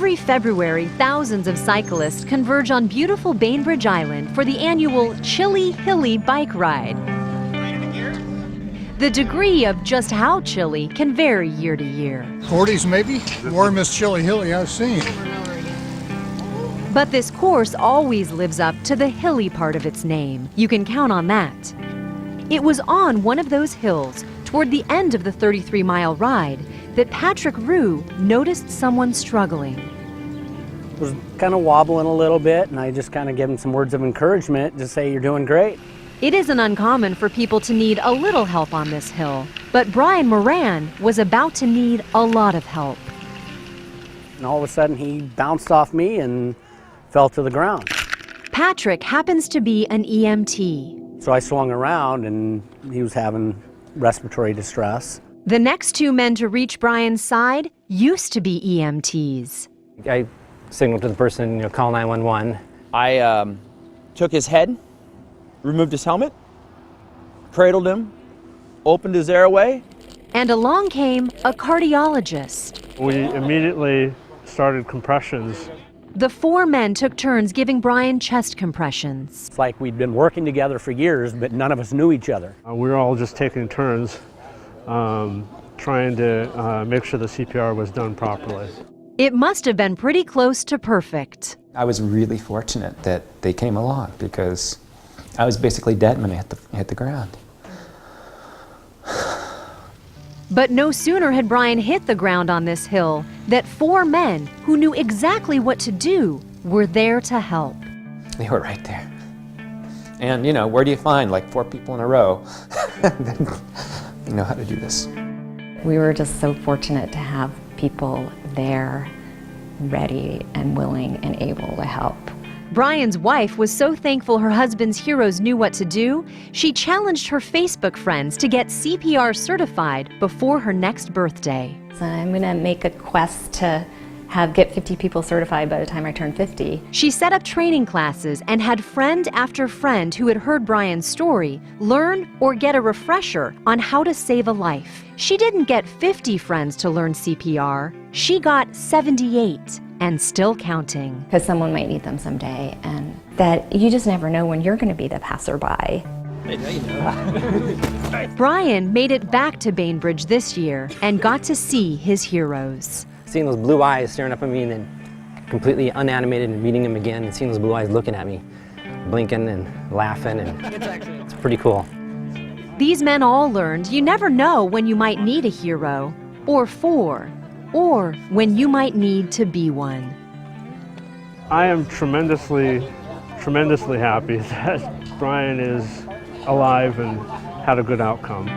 Every February, thousands of cyclists converge on beautiful Bainbridge Island for the annual chilly Hilly bike ride. The degree of just how chilly can vary year to year. 40s maybe, warmest chilly Hilly I've seen. But this course always lives up to the hilly part of its name. You can count on that. It was on one of those hills, toward the end of the 33-mile ride, that Patrick Rugh noticed someone struggling. Was kind of wobbling a little bit, and I just kind of gave him some words of encouragement to say, "You're doing great." It isn't uncommon for people to need a little help on this hill, but Brian Moran was about to need a lot of help. And all of a sudden, he bounced off me and fell to the ground. Patrick happens to be an EMT. So I swung around, and he was having respiratory distress. The next two men to reach Brian's side used to be EMTs. I signaled to the person, call 911. I took his head, removed his helmet, cradled him, opened his airway. And along came a cardiologist. We immediately started compressions. The four men took turns giving Brian chest compressions. It's like we'd been working together for years, but none of us knew each other. We were all just taking turns, trying to make sure the CPR was done properly. It must have been pretty close to perfect. I was really fortunate that they came along because I was basically dead when I hit the ground. But no sooner had Brian hit the ground on this hill that four men who knew exactly what to do were there to help. They were right there. And where do you find like 4 people in a row that know how to do this? We were just so fortunate to have people there, ready and willing and able to help. Brian's wife was so thankful her husband's heroes knew what to do, she challenged her Facebook friends to get CPR certified before her next birthday. So I'm going to make a quest to get 50 people certified by the time I turn 50. She set up training classes and had friend after friend who had heard Brian's story learn or get a refresher on how to save a life. She didn't get 50 friends to learn CPR, she got 78. And still counting. Because someone might need them someday, and that you just never know when you're going to be the passerby. Brian made it back to Bainbridge this year and got to see his heroes. Seeing those blue eyes staring up at me and then completely unanimated and meeting him again and seeing those blue eyes looking at me, blinking and laughing, and it's pretty cool. These men all learned you never know when you might need a hero, or four, or when you might need to be one. I am tremendously happy that Brian is alive and had a good outcome.